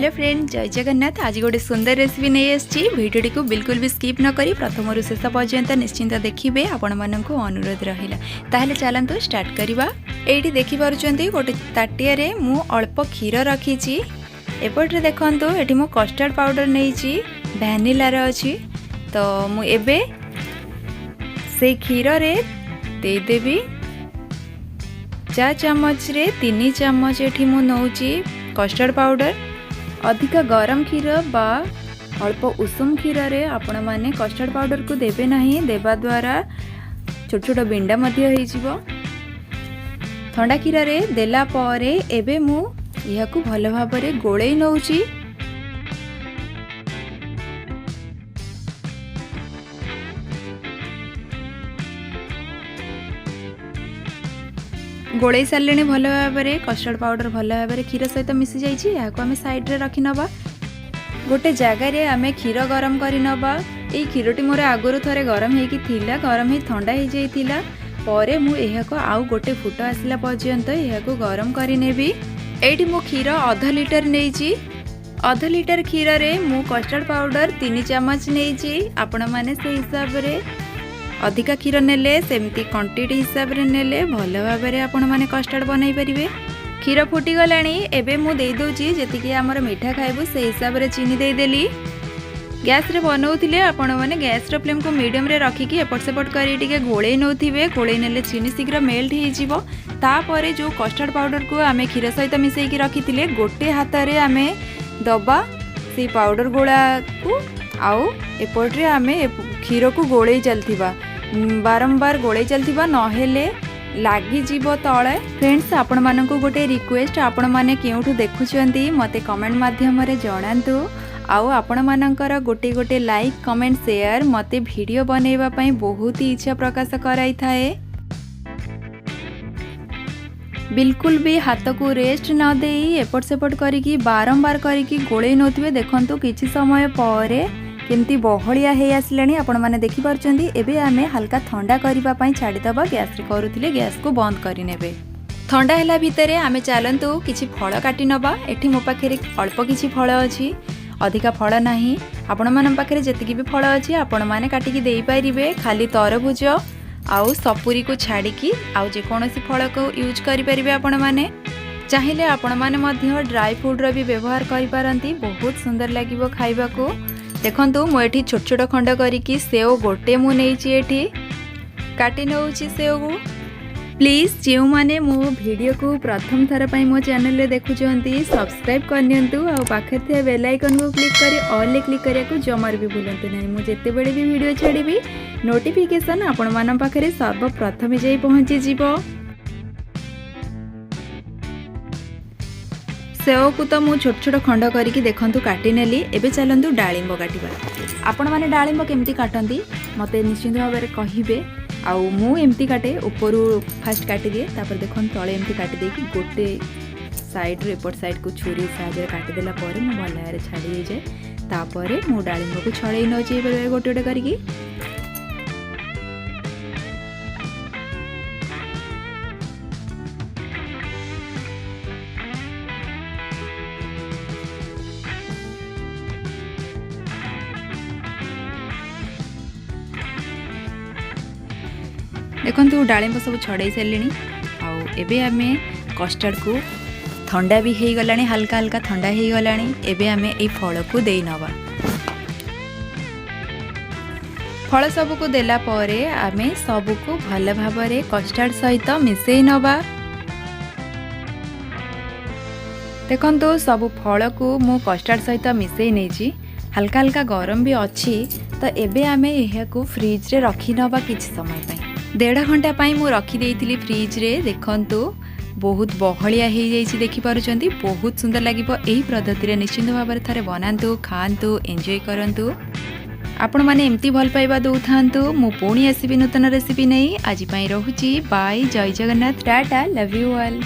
Hello friend, जय जगन्नाथ। आज गोटे सुंदर रेसिपी नहीं आसी भिडियोटी को बिल्कुल भी स्किप न करी प्रथम शेष पर्यंत निश्चिंत देखिए। आपण मानक अनुरोध रहिला ताहले चलंतु स्टार्ट करिबा। एठी देखि पारुचंती गोटे ताटिया रे मु अल्प क्षीर रखीची। एपटे देखंतु एठी मु कस्टर्ड पाउडर नहींची, वैनिला रे अछि। तो मु एबे से क्षीर रे दे देबी 4 चम्मच रे 3 चम्मच एठी मु नौची कस्टर्ड पाउडर। अधिक गरम क्षीर बा अल्प उषुम क्षीर रे आपण माने कस्टर्ड पाउडर को देबे नहीं, देबा द्वारा छोट छोट बिंडा मध्य होई जिवो। ठंडा क्षीर रे देला परे एबे मु यहा को भलो भाबरे गोळेई नौची। गोड़े सारे भल भाव में कस्टर्ड पाउडर भल भाव में क्षीर सहित मिसी जाइए। यहाँ आम साइड रे रखी नवा। गोटे जगार आम क्षीर गरम कर नवा। ये क्षीरटी मोर आगुरी थे गरम होता, गरम हो ठंडा हो जाता पर मुझे आउ गोटे फुट आसला पर्यंत यह गरम करेबी। ये मु क्षीर आधा लीटर नहीं, आधा लीटर क्षीर रे मु कस्टर्ड पाउडर 3 चम्मच नहीं। आपण मैंने से हिसाब रे अधिका क्षीर नेले सेमती क्वांटिटी हिसाब रे नेले भल भाव में आपण माने कस्टर्ड बनई परिवे। क्षीर फुटी गलानी एबे मु दे दोची जेतिकी हमर मीठा खाइबो से हिसाब रे चीनी दे देली। गैस रे बनौथिले आपण माने गैस रो फ्लेम को मीडियम रे रखिकी एपट सेपट करी टिके गोळेई नौथिबे। गोळेई नेले चीनी शीघ्र मेल्ट हो जिवो। तापरे जो कस्टर्ड पाउडर को आमे क्षीर सहित मिसेई की रखिथिले गोटे हाथ रे आमे दबा से पाउडर गोळा को आउ एपट रे आमे क्षीर को गोळेई चलथिबा, बारंबार गोळे चलथिबा नहेले लागी जीवो तळे। फ्रेंड्स, आपण मानकु गोटे रिक्वेस्ट, आपण माने केउठु देखुचंती मते कमेंट माध्यम रे जणांतु। आउ आपण मानकर गोटे गोटे लाइक कमेंट शेयर मते वीडियो बनेबा पई बहुत ही इच्छा प्रकाश कराई थाए। बिल्कुल भी हाथ को रेस्ट न देई एपट सेपट करिकी बारंबार करिकी गोळे नोथिबे। देखंतु किछि समय परे केमती बहलिया हे आसलानी आपण माने देखि पारचंदी। एबे आमे हल्का ठंडा करिबा पई छाडी दबा। गैस रे करूथिले गैस को बंद करि नेबे। ठंडा हैला भितरे आमे चालंतु किछि फळ काटी नबा। एठी मो पाखरे अल्प किछि फळ अछि, अधिका फळ नाही। आपण माने पाखरे जेतिकी भी फळ अछि आपण माने काटी की देई परिबे। खाली तरबुज आउ सपुरी को छाडी की आउ जे कोनोसी फळ को यूज करि परिबे। आपण माने चाहिले आपण माने मध्य ड्राई फ्रूट रो भी व्यवहार करि पारंती, बहुत सुंदर लागिवो खाइबा को। देखंतु मु एठी छोट छोट खंड करिकी सेव गोटे मु नेइची एठी काटी नउची सेव को। प्लीज जे माने मो वीडियो को प्रथम थर पई मो चैनल रे देखुचंती सब्सक्राइब करनियंतु। आ पाखे थे बेल आइकन को क्लिक करी ऑल ले क्लिक करिया को जमर भी भूलंतु नहीं। मु जेते बेले भी वीडियो छाड़ीबी नोटिफिकेशन आपण मानन पाखरे सर्वप्रथम जाई पहुंची जीवो। सेव को तो मु छोट छोट खंड करिकी देखंतु काटी नेली। एबे चलंतु डाळिंब काटिबा। आपण माने डाळिंब केमती काटंती मते निश्चित भाव में कहिबे। आउ मु एमती काटे ऊपरू फास्ट काटी दिए, तापर देखन तळे एमती काटी देकी गोटे साइड रे एपट साइड को छुरी साहाय्य काटी देला परे मु भला रे छाडी दे जे। तापरे मु डाळिंब को छळेई नोची गोटे गोटे करिकी। देखंतु डाळिंब सब छड़ाई सारे। आउ एबे आमे कस्टर्ड को ठंडा भी हो गलानी, हल्का हल्का ठंडा हो गलानी। एबे आमे ए फल को देई नवा। फल सब को देला परे आमे सब को भल भाव में कस्टर्ड सहित मिसेई नवा। देखंतु सब फल को मु कस्टर्ड सहित मिसेई नेची। हल्का हल्का गरम भी अच्छी। तो एबे आमे एहा को फ्रिज रे रखी नवा किछि समय पई। 1.5 घंटा पाई मु रखी देइथिली फ्रिज रे। देखंतु बहुत बहलिया हो जाइछि, देखि पारुचंती बहुत सुंदर लागिबो। एही पद्धति रे निश्चित भाव में थारे बनांतु, खांतु, एंजॉय करंतु। आपण माने एमती भल पाइबा दउथांतु। मु पुणी आसीबी नूतन रेसिपी नै। आज पई रहुची बाय। जय Jagannath, Tata, love you all.